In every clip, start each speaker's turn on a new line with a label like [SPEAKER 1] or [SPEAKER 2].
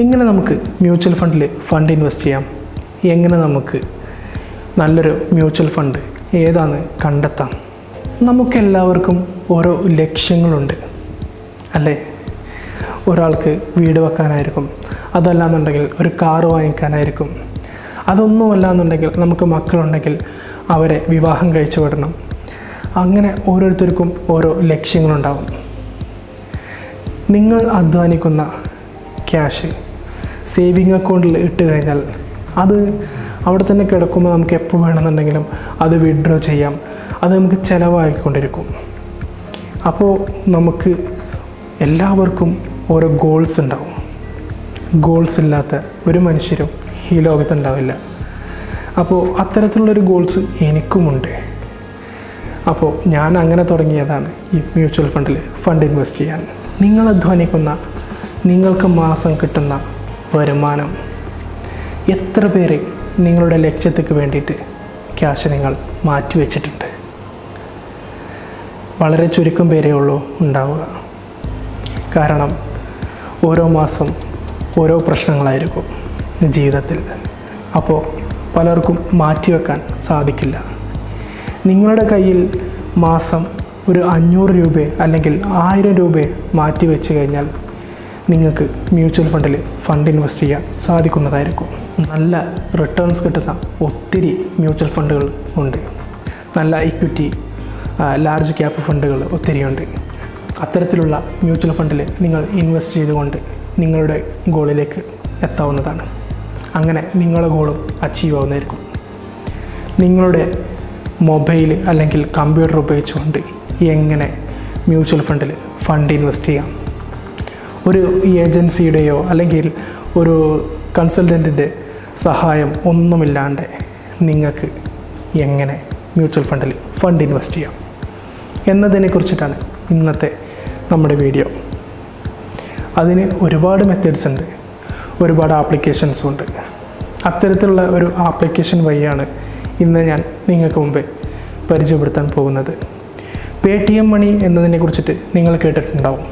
[SPEAKER 1] എങ്ങനെ നമുക്ക് മ്യൂച്വൽ ഫണ്ടിൽ ഫണ്ട് ഇൻവെസ്റ്റ് ചെയ്യാം? എങ്ങനെ നമുക്ക് നല്ലൊരു മ്യൂച്വൽ ഫണ്ട് ഏതാണെന്ന് കണ്ടെത്താം? നമുക്കെല്ലാവർക്കും ഓരോ ലക്ഷ്യങ്ങളുണ്ട് അല്ലേ? ഒരാൾക്ക് വീട് വെക്കാനായിരിക്കും, അതല്ലാന്നുണ്ടെങ്കിൽ ഒരു കാറ് വാങ്ങിക്കാനായിരിക്കും, അതൊന്നുമല്ല എന്നുണ്ടെങ്കിൽ നമുക്ക് മക്കളുണ്ടെങ്കിൽ അവരെ വിവാഹം കഴിച്ചു വിടണം. അങ്ങനെ ഓരോരുത്തർക്കും ഓരോ ലക്ഷ്യങ്ങളുണ്ടാവും. നിങ്ങൾ അധ്വാനിക്കുന്ന ക്യാഷ് സേവിങ് അക്കൗണ്ടിൽ ഇട്ട് കഴിഞ്ഞാൽ അത് അവിടെ തന്നെ കിടക്കുമ്പോൾ നമുക്ക് എപ്പോൾ വേണമെന്നുണ്ടെങ്കിലും അത് വിഡ്രോ ചെയ്യാം. അത് നമുക്ക് ചിലവായിക്കൊണ്ടിരിക്കും. അപ്പോൾ നമുക്ക് എല്ലാവർക്കും ഓരോ ഗോൾസ് ഉണ്ടാവും. ഗോൾസ് ഇല്ലാത്ത ഒരു മനുഷ്യരും ഈ ലോകത്തുണ്ടാവില്ല. അപ്പോൾ അത്തരത്തിലുള്ളൊരു ഗോൾസ് എനിക്കുമുണ്ട്. അപ്പോൾ ഞാൻ അങ്ങനെ തുടങ്ങിയതാണ് ഈ മ്യൂച്വൽ ഫണ്ടിൽ ഫണ്ട് ഇൻവെസ്റ്റ് ചെയ്യാൻ. നിങ്ങൾ അധ്വാനിക്കുന്ന, നിങ്ങൾക്ക് മാസം കിട്ടുന്ന വരുമാനം, എത്ര പേര് നിങ്ങളുടെ ലക്ഷ്യത്തേക്ക് വേണ്ടിയിട്ട് ക്യാഷ് നിങ്ങൾ മാറ്റി വെച്ചിട്ടുണ്ട്? വളരെ ചുരുക്കം പേരേ ഉള്ളൂ ഉണ്ടാവുക. കാരണം ഓരോ മാസം ഓരോ പ്രശ്നങ്ങളായിരിക്കും ജീവിതത്തിൽ. അപ്പോൾ പലർക്കും മാറ്റിവെക്കാൻ സാധിക്കില്ല. നിങ്ങളുടെ കയ്യിൽ മാസം ഒരു 500 രൂപ അല്ലെങ്കിൽ 1000 രൂപ മാറ്റി വെച്ച് കഴിഞ്ഞാൽ നിങ്ങൾക്ക് മ്യൂച്വൽ ഫണ്ടിൽ ഫണ്ട് ഇൻവെസ്റ്റ് ചെയ്യാൻ സാധിക്കുന്നതായിരിക്കും. നല്ല റിട്ടേൺസ് കിട്ടുന്ന ഒത്തിരി മ്യൂച്വൽ ഫണ്ടുകൾ ഉണ്ട്. നല്ല ഇക്വിറ്റി, ലാർജ് ക്യാപ്പ് ഫണ്ടുകൾ ഒത്തിരിയുണ്ട്. അത്തരത്തിലുള്ള മ്യൂച്വൽ ഫണ്ടിൽ നിങ്ങൾ ഇൻവെസ്റ്റ് ചെയ്തുകൊണ്ട് നിങ്ങളുടെ ഗോളിലേക്ക് എത്താവുന്നതാണ്. അങ്ങനെ നിങ്ങളുടെ ഗോളും അച്ചീവ് ആവുന്നതായിരിക്കും. നിങ്ങളുടെ മൊബൈൽ അല്ലെങ്കിൽ കമ്പ്യൂട്ടർ ഉപയോഗിച്ചുകൊണ്ട് എങ്ങനെ മ്യൂച്വൽ ഫണ്ടിൽ ഫണ്ട് ഇൻവെസ്റ്റ് ചെയ്യാം? ഒരു ഏജൻസിയുടെയോ അല്ലെങ്കിൽ ഒരു കൺസൾട്ടൻറ്റിൻ്റെ സഹായം ഒന്നുമില്ലാണ്ട് നിങ്ങൾക്ക് എങ്ങനെ മ്യൂച്വൽ ഫണ്ടിൽ ഫണ്ട് ഇൻവെസ്റ്റ് ചെയ്യാം എന്നതിനെക്കുറിച്ചിട്ടാണ് ഇന്നത്തെ നമ്മുടെ വീഡിയോ. അതിന് ഒരുപാട് മെത്തേഡ്സ് ഉണ്ട്, ഒരുപാട് ആപ്ലിക്കേഷൻസും ഉണ്ട്. അത്തരത്തിലുള്ള ഒരു ആപ്ലിക്കേഷൻ വഴിയാണ് ഇന്ന് ഞാൻ നിങ്ങൾക്ക് മുമ്പേ പരിചയപ്പെടുത്താൻ പോകുന്നത്. Paytm മണി എന്നതിനെ കുറിച്ചിട്ട് നിങ്ങൾ കേട്ടിട്ടുണ്ടാവും.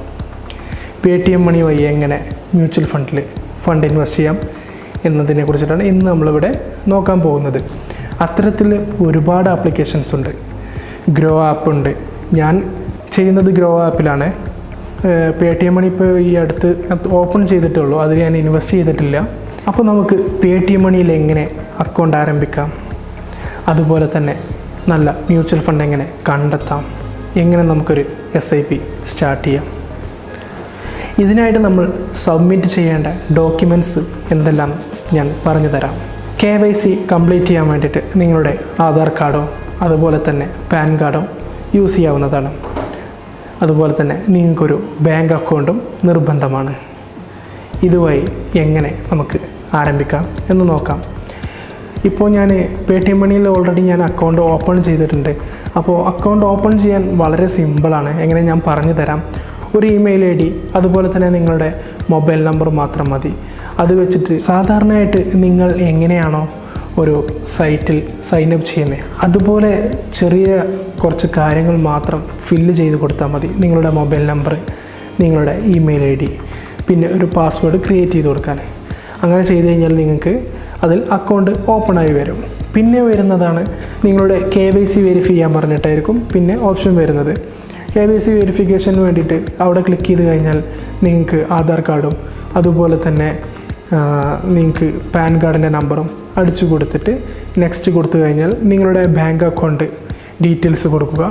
[SPEAKER 1] Paytm മണി വഴി എങ്ങനെ മ്യൂച്വൽ ഫണ്ടിൽ ഫണ്ട് ഇൻവെസ്റ്റ് ചെയ്യാം എന്നതിനെ കുറിച്ചിട്ടാണ് ഇന്ന് നമ്മളിവിടെ നോക്കാൻ പോകുന്നത്. അത്തരത്തിൽ ഒരുപാട് ആപ്ലിക്കേഷൻസ് ഉണ്ട്. ഗ്രോ ആപ്പ് ഉണ്ട്. ഞാൻ ചെയ്യുന്നത് ഗ്രോ ആപ്പിലാണ്. Paytm മണി ഇപ്പോൾ ഈ അടുത്ത് ഓപ്പൺ ചെയ്തിട്ടേ ഉള്ളൂ, അതിൽ ഞാൻ ഇൻവെസ്റ്റ് ചെയ്തിട്ടില്ല. അപ്പോൾ നമുക്ക് Paytm മണിയിൽ എങ്ങനെ അക്കൗണ്ട് ആരംഭിക്കാം, അതുപോലെ തന്നെ നല്ല മ്യൂച്വൽ ഫണ്ട് എങ്ങനെ കണ്ടെത്താം, എങ്ങനെ നമുക്കൊരു SIP സ്റ്റാർട്ട് ചെയ്യാം, ഇതിനായിട്ട് നമ്മൾ സബ്മിറ്റ് ചെയ്യേണ്ട ഡോക്യുമെൻറ്റ്സ് എന്തെല്ലാം ഞാൻ പറഞ്ഞു തരാം. KYC കംപ്ലീറ്റ് ചെയ്യാൻ വേണ്ടിയിട്ട് നിങ്ങളുടെ ആധാർ കാർഡോ അതുപോലെ തന്നെ പാൻ കാർഡോ യൂസ് ചെയ്യാവുന്നതാണ്. അതുപോലെ തന്നെ നിങ്ങൾക്കൊരു ബാങ്ക് അക്കൗണ്ടും നിർബന്ധമാണ്. ഇതുവഴി എങ്ങനെ നമുക്ക് ആരംഭിക്കാം എന്ന് നോക്കാം. ഇപ്പോൾ ഞാൻ Paytm മണിയിൽ ഓൾറെഡി ഞാൻ അക്കൗണ്ട് ഓപ്പൺ ചെയ്തിട്ടുണ്ട്. അപ്പോൾ അക്കൗണ്ട് ഓപ്പൺ ചെയ്യാൻ വളരെ സിമ്പിളാണ്. എങ്ങനെ ഞാൻ പറഞ്ഞു തരാം. ഒരു ഇമെയിൽ ID അതുപോലെ തന്നെ നിങ്ങളുടെ മൊബൈൽ നമ്പർ മാത്രം മതി. അത് വെച്ചിട്ട് സാധാരണയായിട്ട് നിങ്ങൾ എങ്ങനെയാണോ ഒരു സൈറ്റിൽ സൈനപ്പ് ചെയ്യുന്നത് അതുപോലെ ചെറിയ കുറച്ച് കാര്യങ്ങൾ മാത്രം ഫില്ല് ചെയ്ത് കൊടുത്താൽ മതി. നിങ്ങളുടെ മൊബൈൽ നമ്പർ, നിങ്ങളുടെ ഇമെയിൽ ID, പിന്നെ ഒരു പാസ്വേഡ് ക്രിയേറ്റ് ചെയ്ത് കൊടുക്കാൻ. അങ്ങനെ ചെയ്ത് കഴിഞ്ഞാൽ നിങ്ങൾക്ക് അതിൽ അക്കൗണ്ട് ഓപ്പണായി വരും. പിന്നെ വരുന്നതാണ് നിങ്ങളുടെ KYC വെരിഫൈ ചെയ്യാൻ പറഞ്ഞിട്ടായിരിക്കും പിന്നെ ഓപ്ഷൻ വരുന്നത്. KYC വെരിഫിക്കേഷന് വേണ്ടിയിട്ട് അവിടെ ക്ലിക്ക് ചെയ്ത് കഴിഞ്ഞാൽ നിങ്ങൾക്ക് ആധാർ കാർഡും അതുപോലെ തന്നെ നിങ്ങൾക്ക് പാൻ കാർഡിൻ്റെ നമ്പറും അടിച്ചു കൊടുത്തിട്ട് നെക്സ്റ്റ് കൊടുത്തു കഴിഞ്ഞാൽ നിങ്ങളുടെ ബാങ്ക് അക്കൗണ്ട് ഡീറ്റെയിൽസ് കൊടുക്കുക.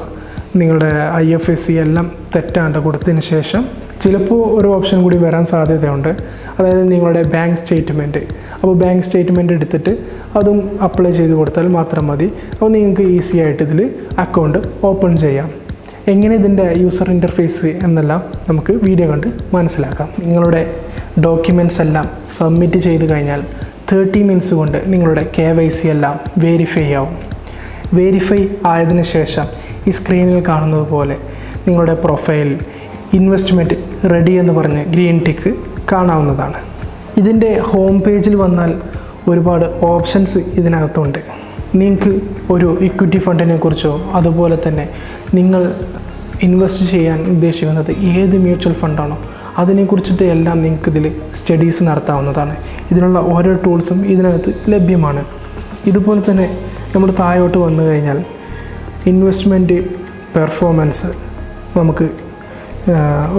[SPEAKER 1] നിങ്ങളുടെ IFSC എല്ലാം തെറ്റാണ്ട് കൊടുത്തതിന് ശേഷം ചിലപ്പോൾ ഒരു ഓപ്ഷൻ കൂടി വരാൻ സാധ്യതയുണ്ട്. അതായത് നിങ്ങളുടെ ബാങ്ക് സ്റ്റേറ്റ്മെൻറ്റ്. അപ്പോൾ ബാങ്ക് സ്റ്റേറ്റ്മെൻറ്റ് എടുത്തിട്ട് അതും അപ്ലൈ ചെയ്ത് കൊടുത്താൽ മാത്രം മതി. അപ്പോൾ നിങ്ങൾക്ക് ഈസി ആയിട്ട് ഇതിൽ അക്കൗണ്ട് ഓപ്പൺ ചെയ്യാം. എങ്ങനെ ഇതിൻ്റെ യൂസർ ഇൻ്റർഫേസ് എന്നെല്ലാം നമുക്ക് വീഡിയോ കണ്ട് മനസ്സിലാക്കാം. നിങ്ങളുടെ ഡോക്യുമെൻറ്റ്സ് എല്ലാം സബ്മിറ്റ് ചെയ്ത് കഴിഞ്ഞാൽ 30 മിനിറ്റ്സ് കൊണ്ട് നിങ്ങളുടെ KYC എല്ലാം വെരിഫൈ ആവും. വെരിഫൈ ആയതിനു ശേഷം ഈ സ്ക്രീനിൽ കാണുന്നത് പോലെ നിങ്ങളുടെ പ്രൊഫൈൽ ഇൻവെസ്റ്റ്മെൻറ്റ് റെഡി എന്ന് പറഞ്ഞ് ഗ്രീൻ ടിക്ക് കാണാവുന്നതാണ്. ഇതിൻ്റെ ഹോം പേജിൽ വന്നാൽ ഒരുപാട് ഓപ്ഷൻസ് ഇതിനകത്തുണ്ട്. നിങ്ങൾക്ക് ഒരു ഇക്വിറ്റി ഫണ്ടിനെ കുറിച്ചോ അതുപോലെ തന്നെ നിങ്ങൾ ഇൻവെസ്റ്റ് ചെയ്യാൻ ഉദ്ദേശിക്കുന്നത് ഏത് മ്യൂച്വൽ ഫണ്ടാണോ അതിനെക്കുറിച്ചിട്ട് എല്ലാം നിങ്ങൾക്ക് ഇതിൽ സ്റ്റഡീസ് നടത്താവുന്നതാണ്. ഇതിനുള്ള ഓരോ ടൂൾസും ഇതിനകത്ത് ലഭ്യമാണ്. ഇതുപോലെ തന്നെ നമ്മൾ താഴോട്ട് വന്നു കഴിഞ്ഞാൽ ഇൻവെസ്റ്റ്മെൻറ്റ് പെർഫോമൻസ് നമുക്ക്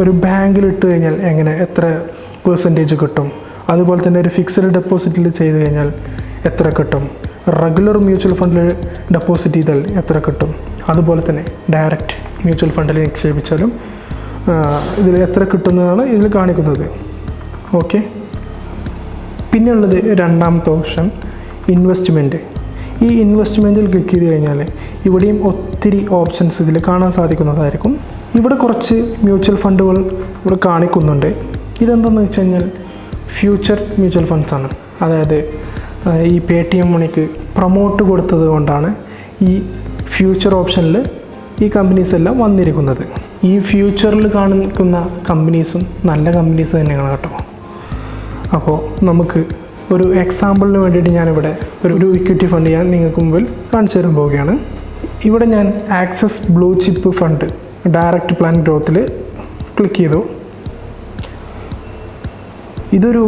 [SPEAKER 1] ഒരു ബാങ്കിൽ ഇട്ട് കഴിഞ്ഞാൽ എത്ര പെർസെൻറ്റേജ് കിട്ടും, അതുപോലെ തന്നെ ഒരു ഫിക്സഡ് ഡെപ്പോസിറ്റിൽ ചെയ്ത് കഴിഞ്ഞാൽ എത്ര കിട്ടും, റെഗുലർ മ്യൂച്വൽ ഫണ്ടിൽ ഡെപ്പോസിറ്റ് ചെയ്താൽ എത്ര കിട്ടും, അതുപോലെ തന്നെ ഡയറക്റ്റ് മ്യൂച്വൽ ഫണ്ടിൽ നിക്ഷേപിച്ചാലും ഇതിൽ എത്ര കിട്ടുന്നതാണ് ഇതിൽ കാണിക്കുന്നത്. ഓക്കെ, പിന്നെയുള്ളത് രണ്ടാമത്തെ ഓപ്ഷൻ ഇൻവെസ്റ്റ്മെൻറ്റ്. ഈ ഇൻവെസ്റ്റ്മെൻറ്റിൽ ക്ലിക്ക് ചെയ്ത് കഴിഞ്ഞാൽ ഇവിടെയും ഒത്തിരി ഓപ്ഷൻസ് ഇതിൽ കാണാൻ സാധിക്കുന്നതായിരിക്കും. ഇവിടെ കുറച്ച് മ്യൂച്വൽ ഫണ്ടുകൾ ഇവിടെ കാണിക്കുന്നുണ്ട്. ഇതെന്താണെന്ന് വെച്ച് കഴിഞ്ഞാൽ ഫ്യൂച്ചർ മ്യൂച്വൽ ഫണ്ട്സാണ്. അതായത് ഈ Paytm മണിക്ക് പ്രൊമോട്ട് കൊടുത്തത് കൊണ്ടാണ് ഈ ഫ്യൂച്ചർ ഓപ്ഷനിൽ ഈ കമ്പനീസ് എല്ലാം വന്നിരിക്കുന്നത്. ഈ ഫ്യൂച്ചറിൽ കാണിക്കുന്ന കമ്പനീസും നല്ല കമ്പനീസ് തന്നെയാണ് കേട്ടോ. അപ്പോൾ നമുക്ക് ഒരു എക്സാമ്പിളിന് വേണ്ടിയിട്ട് ഞാനിവിടെ ഒരു ഇക്വിറ്റി ഫണ്ട് ഞാൻ നിങ്ങൾക്ക് മുമ്പിൽ കാണിച്ചു തരാൻ പോവുകയാണ്. ഇവിടെ ഞാൻ axis blue chip fund direct plan ഗ്രോത്തിൽ ക്ലിക്ക് ചെയ്തു. ഇതൊരു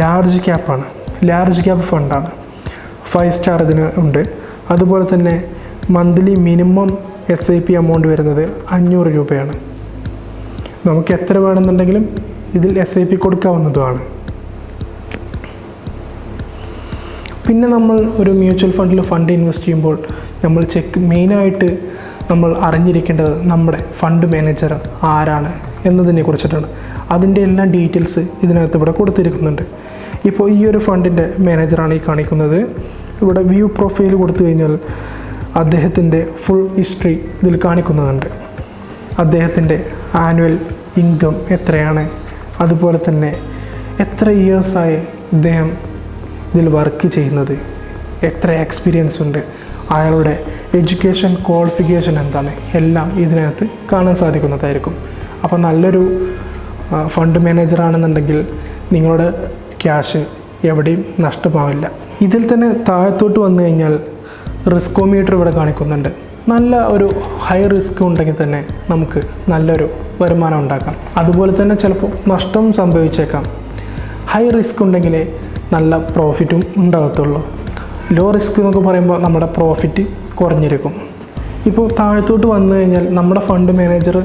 [SPEAKER 1] ലാർജ് ക്യാപ്പ് ഫണ്ടാണ്. 5 സ്റ്റാർ ഇതിന് ഉണ്ട്. അതുപോലെ തന്നെ മന്ത്ലി മിനിമം SIP എമൗണ്ട് വരുന്നത് 500 രൂപയാണ്. നമുക്ക് എത്ര വേണമെന്നുണ്ടെങ്കിലും ഇതിൽ SIP കൊടുക്കാവുന്നതുമാണ്. പിന്നെ നമ്മൾ ഒരു മ്യൂച്വൽ ഫണ്ടിൽ ഫണ്ട് ഇൻവെസ്റ്റ് ചെയ്യുമ്പോൾ നമ്മൾ മെയിനായിട്ട് നമ്മൾ അറിഞ്ഞിരിക്കേണ്ടത് നമ്മുടെ ഫണ്ട് മാനേജർ ആരാണ് എന്നതിനെ കുറിച്ചിട്ടാണ്. അതിൻ്റെ എല്ലാ ഡീറ്റെയിൽസ് ഇതിനകത്ത് ഇവിടെ കൊടുത്തിരിക്കുന്നുണ്ട്. ഇപ്പോൾ ഈ ഒരു ഫണ്ടിൻ്റെ മാനേജറാണ് ഈ കാണിക്കുന്നത്. ഇവിടെ വ്യൂ പ്രൊഫൈൽ കൊടുത്തു കഴിഞ്ഞാൽ അദ്ദേഹത്തിൻ്റെ ഫുൾ ഹിസ്റ്ററി ഇതിൽ കാണിക്കുന്നുണ്ട്. അദ്ദേഹത്തിൻ്റെ ആനുവൽ ഇൻകം എത്രയാണ്, അതുപോലെ തന്നെ എത്ര ഇയേഴ്സായി ഇദ്ദേഹം ഇതിൽ വർക്ക് ചെയ്യുന്നത്, എത്ര എക്സ്പീരിയൻസ് ഉണ്ട്, അയാളുടെ എഡ്യൂക്കേഷൻ ക്വാളിഫിക്കേഷൻ എന്താണ്, എല്ലാം ഇതിനകത്ത് കാണാൻ സാധിക്കുന്നതായിരിക്കും. അപ്പോൾ നല്ലൊരു ഫണ്ട് മാനേജറാണെന്നുണ്ടെങ്കിൽ നിങ്ങളുടെ ക്യാഷ് എവിടെയും നഷ്ടമാവില്ല. ഇതിൽ തന്നെ താഴത്തോട്ട് വന്നു കഴിഞ്ഞാൽ റിസ്കോമീറ്റർ ഇവിടെ കാണിക്കുന്നുണ്ട്. നല്ല ഒരു ഹൈ റിസ്ക് ഉണ്ടെങ്കിൽ തന്നെ നമുക്ക് നല്ലൊരു വരുമാനം ഉണ്ടാക്കാം. അതുപോലെ തന്നെ ചിലപ്പോൾ നഷ്ടം സംഭവിച്ചേക്കാം. ഹൈ റിസ്ക് ഉണ്ടെങ്കിൽ നല്ല പ്രോഫിറ്റും ഉണ്ടാകത്തുള്ളൂ. ലോ റിസ്ക് എന്നൊക്കെ പറയുമ്പോൾ നമ്മുടെ പ്രോഫിറ്റ് കുറഞ്ഞിരിക്കും. ഇപ്പോൾ താഴത്തോട്ട് വന്നു കഴിഞ്ഞാൽ നമ്മുടെ ഫണ്ട് മാനേജർ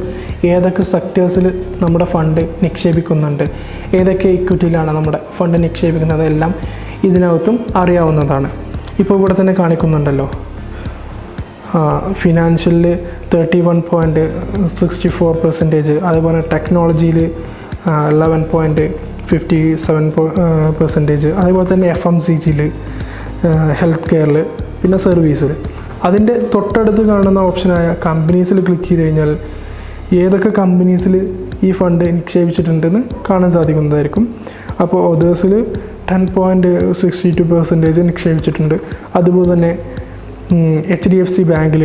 [SPEAKER 1] ഏതൊക്കെ സെക്ടേഴ്സിൽ നമ്മുടെ ഫണ്ട് നിക്ഷേപിക്കുന്നുണ്ട്, ഏതൊക്കെ ഇക്വിറ്റിയിലാണ് നമ്മുടെ ഫണ്ട് നിക്ഷേപിക്കുന്നത് എല്ലാം ഇതിനകത്തും അറിയാവുന്നതാണ്. ഇപ്പോൾ ഇവിടെ തന്നെ കാണിക്കുന്നുണ്ടല്ലോ, ഫിനാൻഷ്യലിൽ 31.64%, അതുപോലെ ടെക്നോളജിയിൽ 11.57%, അതുപോലെ തന്നെ FMCGയിൽ, ഹെൽത്ത് കെയറിൽ, പിന്നെ സർവീസിൽ. അതിൻ്റെ തൊട്ടടുത്ത് കാണുന്ന ഓപ്ഷനായ കമ്പനീസിൽ ക്ലിക്ക് ചെയ്ത് കഴിഞ്ഞാൽ ഏതൊക്കെ കമ്പനീസിൽ ഈ ഫണ്ട് നിക്ഷേപിച്ചിട്ടുണ്ടെന്ന് കാണാൻ സാധിക്കുന്നതായിരിക്കും. അപ്പോൾ ഓതേഴ്സിൽ 10.62% നിക്ഷേപിച്ചിട്ടുണ്ട്. അതുപോലെ തന്നെ HDFC ബാങ്കിൽ,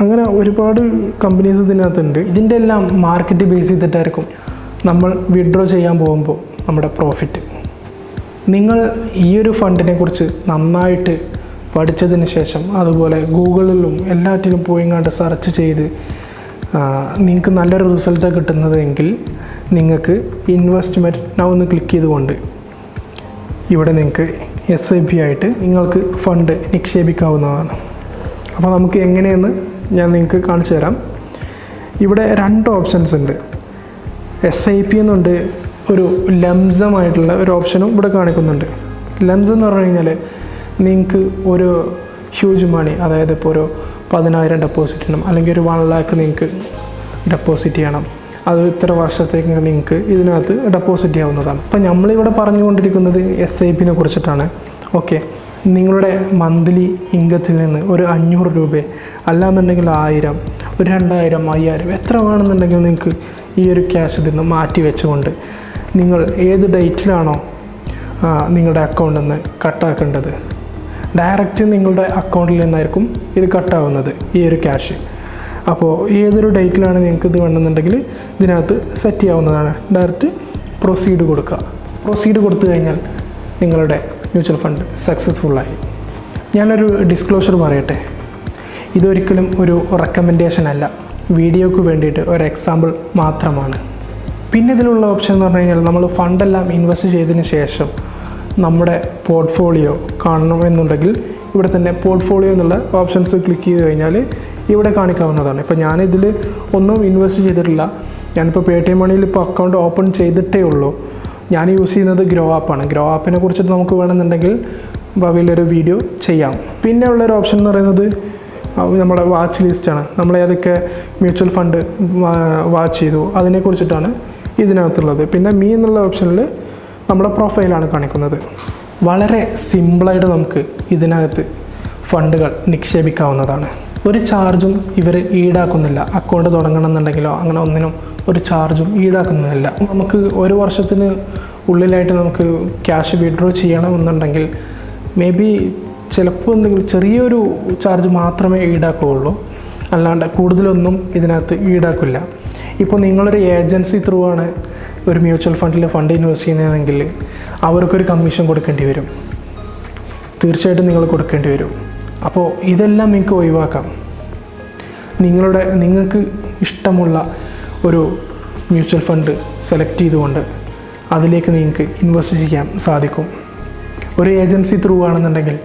[SPEAKER 1] അങ്ങനെ ഒരുപാട് കമ്പനീസ് ഇതിനകത്തുണ്ട്. ഇതിൻ്റെ എല്ലാം മാർക്കറ്റ് ബേസ് ചെയ്തിട്ടായിരിക്കും നമ്മൾ വിഡ്രോ ചെയ്യാൻ പോകുമ്പോൾ നമ്മുടെ പ്രോഫിറ്റ്. നിങ്ങൾ ഈ ഒരു ഫണ്ടിനെ കുറിച്ച് നന്നായിട്ട് പഠിച്ചതിന് ശേഷം അതുപോലെ ഗൂഗിളിലും എല്ലാറ്റിലും പോയിങ്ങാണ്ട് സെർച്ച് ചെയ്ത് നിങ്ങൾക്ക് നല്ലൊരു റിസൾട്ട് കിട്ടുന്നതെങ്കിൽ നിങ്ങൾക്ക് ഇൻവെസ്റ്റ്മെൻറ്റ് നൗ ഒന്ന് ക്ലിക്ക് ചെയ്തുകൊണ്ട് ഇവിടെ നിങ്ങൾക്ക് SIP ആയിട്ട് നിങ്ങൾക്ക് ഫണ്ട് നിക്ഷേപിക്കാവുന്നതാണ്. അപ്പോൾ നമുക്ക് എങ്ങനെയെന്ന് ഞാൻ നിങ്ങൾക്ക് കാണിച്ചു തരാം. ഇവിടെ 2 ഓപ്ഷൻസ് ഉണ്ട്. SIP എന്നുണ്ട്, ഒരു ലംസമായിട്ടുള്ള ഒരു ഓപ്ഷനും ഇവിടെ കാണിക്കുന്നുണ്ട്. ലംസം എന്ന് പറഞ്ഞു കഴിഞ്ഞാൽ നിങ്ങൾക്ക് ഒരു ഹ്യൂജ് മണി, അതായത് ഇപ്പോൾ ഒരു 10,000 ഡെപ്പോസിറ്റ് ചെയ്യണം, അല്ലെങ്കിൽ ഒരു 1 lakh നിങ്ങൾക്ക് ഡെപ്പോസിറ്റ് ചെയ്യണം. അത് ഇത്ര വർഷത്തേക്ക് നിങ്ങൾക്ക് ഇതിനകത്ത് ഡെപ്പോസിറ്റ് ചെയ്യാവുന്നതാണ്. അപ്പോൾ നമ്മളിവിടെ പറഞ്ഞുകൊണ്ടിരിക്കുന്നത് SIPനെ കുറിച്ചിട്ടാണ്. ഓക്കെ, നിങ്ങളുടെ മന്ത്ലി ഇൻകത്തിൽ നിന്ന് ഒരു 500 രൂപ, അല്ലാന്നുണ്ടെങ്കിൽ 1000, ഒരു 2000, 5000 എത്ര വേണമെന്നുണ്ടെങ്കിൽ നിങ്ങൾക്ക് ഈ ഒരു ക്യാഷ് ഇതിൽ നിന്ന് മാറ്റി വെച്ചുകൊണ്ട് നിങ്ങൾ ഏത് ഡേറ്റിലാണോ നിങ്ങളുടെ അക്കൗണ്ടിൽ നിന്ന് കട്ടാക്കേണ്ടത്, ഡയറക്റ്റ് നിങ്ങളുടെ അക്കൗണ്ടിൽ നിന്നായിരിക്കും ഇത് കട്ടാവുന്നത് ഈ ഒരു ക്യാഷ്. അപ്പോൾ ഏതൊരു ഡേറ്റിലാണ് നിങ്ങൾക്ക് ഇത് വേണമെന്നുണ്ടെങ്കിൽ ഇതിനകത്ത് സെറ്റ് ചെയ്യാവുന്നതാണ്. ഡയറക്റ്റ് പ്രൊസീഡ് കൊടുക്കുക. പ്രൊസീഡ് കൊടുത്തു കഴിഞ്ഞാൽ നിങ്ങളുടെ മ്യൂച്വൽ ഫണ്ട് സക്സസ്ഫുള്ളായി. ഞാനൊരു ഡിസ്ക്ലോഷർ പറയട്ടെ, ഇതൊരിക്കലും ഒരു റെക്കമെൻഡേഷൻ അല്ല, വീഡിയോക്ക് വേണ്ടിയിട്ട് ഒരു എക്സാമ്പിൾ മാത്രമാണ്. പിന്നെ ഇതിലുള്ള ഓപ്ഷൻ എന്ന് പറഞ്ഞു കഴിഞ്ഞാൽ നമ്മൾ ഫണ്ടെല്ലാം ഇൻവെസ്റ്റ് ചെയ്തതിന് ശേഷം നമ്മുടെ പോർട്ട്ഫോളിയോ കാണണമെന്നുണ്ടെങ്കിൽ ഇവിടെ തന്നെ പോർട്ട്ഫോളിയോ എന്നുള്ള ഓപ്ഷൻസ് ക്ലിക്ക് ചെയ്ത് കഴിഞ്ഞാൽ ഇവിടെ കാണിക്കാവുന്നതാണ്. ഇപ്പോൾ ഞാനിതിൽ ഒന്നും ഇൻവെസ്റ്റ് ചെയ്തിട്ടില്ല. ഞാനിപ്പോൾ Paytm മണിയിൽ ഇപ്പോൾ അക്കൗണ്ട് ഓപ്പൺ ചെയ്തിട്ടേ ഉള്ളൂ. ഞാൻ യൂസ് ചെയ്യുന്നത് ഗ്രോ ആപ്പാണ്. ഗ്രോ ആപ്പിനെ കുറിച്ചിട്ട് നമുക്ക് വേണമെന്നുണ്ടെങ്കിൽ ഭാവിയിലൊരു വീഡിയോ ചെയ്യാം. പിന്നെ ഉള്ളൊരു ഓപ്ഷൻ എന്ന് പറയുന്നത് നമ്മുടെ വാച്ച് ലിസ്റ്റാണ്. നമ്മൾ ഏതൊക്കെ മ്യൂച്വൽ ഫണ്ട് വാച്ച് ചെയ്തു അതിനെക്കുറിച്ചിട്ടാണ് ഇതിനകത്തുള്ളത്. പിന്നെ മീ എന്നുള്ള ഓപ്ഷനിൽ നമ്മുടെ പ്രൊഫൈലാണ് കാണിക്കുന്നത്. വളരെ സിമ്പിളായിട്ട് നമുക്ക് ഇതിനകത്ത് ഫണ്ടുകൾ നിക്ഷേപിക്കാവുന്നതാണ്. ഒരു ചാർജും ഇവർ ഈടാക്കുന്നില്ല. അക്കൗണ്ട് തുടങ്ങണമെന്നുണ്ടെങ്കിലോ അങ്ങനെ ഒന്നിനും ഒരു ചാർജും ഈടാക്കുന്നില്ല. നമുക്ക് ഒരു വർഷത്തിന് ഉള്ളിലായിട്ട് നമുക്ക് ക്യാഷ് വിഡ്രോ ചെയ്യണമെന്നുണ്ടെങ്കിൽ മേ ബി ചിലപ്പോൾ എന്തെങ്കിലും ചെറിയൊരു ചാർജ് മാത്രമേ ഈടാക്കുകയുള്ളൂ, അല്ലാണ്ട് കൂടുതലൊന്നും ഇതിനകത്ത് ഈടാക്കില്ല. ഇപ്പോൾ നിങ്ങളൊരു ഏജൻസി ത്രൂ ആണ് ഒരു മ്യൂച്വൽ ഫണ്ടിൽ ഫണ്ട് ഇൻവെസ്റ്റ് ചെയ്യുന്നതെങ്കിൽ അവർക്കൊരു കമ്മീഷൻ കൊടുക്കേണ്ടി വരും. തീർച്ചയായിട്ടും നിങ്ങൾ കൊടുക്കേണ്ടി വരും. അപ്പോൾ ഇതെല്ലാം നിങ്ങൾക്ക് ഒഴിവാക്കാം. നിങ്ങൾക്ക് ഇഷ്ടമുള്ള ഒരു മ്യൂച്വൽ ഫണ്ട് സെലക്ട് ചെയ്തുകൊണ്ട് അതിലേക്ക് നിങ്ങൾക്ക് ഇൻവെസ്റ്റ് ചെയ്യാൻ സാധിക്കും. ഒരു ഏജൻസി ത്രൂ ആണെന്നുണ്ടെങ്കിൽ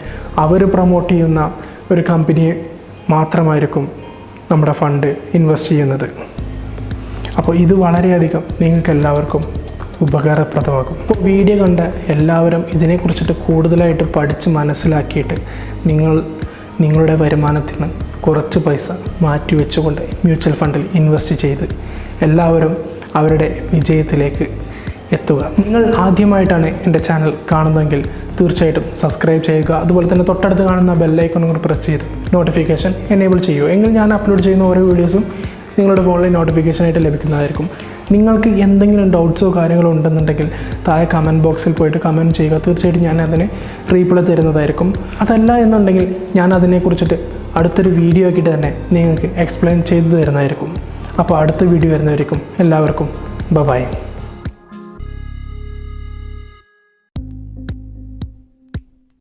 [SPEAKER 1] അവർ പ്രൊമോട്ട് ചെയ്യുന്ന ഒരു കമ്പനിയെ മാത്രമായിരിക്കും നമ്മുടെ ഫണ്ട് ഇൻവെസ്റ്റ് ചെയ്യുന്നത്. അപ്പോൾ ഇത് വളരെയധികം നിങ്ങൾക്ക് എല്ലാവർക്കും ഉപകാരപ്രദമാകും. ഇപ്പോൾ വീഡിയോ കണ്ട എല്ലാവരും ഇതിനെക്കുറിച്ചിട്ട് കൂടുതലായിട്ട് പഠിച്ച് മനസ്സിലാക്കിയിട്ട് നിങ്ങളുടെ വരുമാനത്തിൽ നിന്ന് കുറച്ച് പൈസ മാറ്റി വെച്ചുകൊണ്ട് മ്യൂച്വൽ ഫണ്ടിൽ ഇൻവെസ്റ്റ് ചെയ്ത് എല്ലാവരും അവരുടെ വിജയത്തിലേക്ക് എത്തുക. നിങ്ങൾ ആദ്യമായിട്ടാണ് എൻ്റെ ചാനൽ കാണുന്നതെങ്കിൽ തീർച്ചയായിട്ടും സബ്സ്ക്രൈബ് ചെയ്യുക. അതുപോലെ തന്നെ തൊട്ടടുത്ത് കാണുന്ന ബെല്ലൈക്കൺ കൂടി പ്രസ് ചെയ്ത് നോട്ടിഫിക്കേഷൻ എനേബിൾ ചെയ്യുക. എങ്കിൽ ഞാൻ അപ്ലോഡ് ചെയ്യുന്ന ഓരോ വീഡിയോസും നിങ്ങളുടെ ഫോണിൽ നോട്ടിഫിക്കേഷനായിട്ട് ലഭിക്കുന്നതായിരിക്കും. നിങ്ങൾക്ക് എന്തെങ്കിലും ഡൗട്ട്സോ കാര്യങ്ങളോ ഉണ്ടെന്നുണ്ടെങ്കിൽ താഴെ കമൻറ്റ് ബോക്സിൽ പോയിട്ട് കമൻറ്റ് ചെയ്യുക. തീർച്ചയായിട്ടും ഞാൻ അതിന് റീപ്ലൈ തരുന്നതായിരിക്കും. അതല്ല എന്നുണ്ടെങ്കിൽ ഞാൻ അതിനെക്കുറിച്ചിട്ട് അടുത്തൊരു വീഡിയോ ആക്കിയിട്ട് തന്നെ നിങ്ങൾക്ക് എക്സ്പ്ലെയിൻ ചെയ്തു തരുന്നതായിരിക്കും. അപ്പോൾ അടുത്ത വീഡിയോ വരുന്നതായിരിക്കും. എല്ലാവർക്കും ബൈ.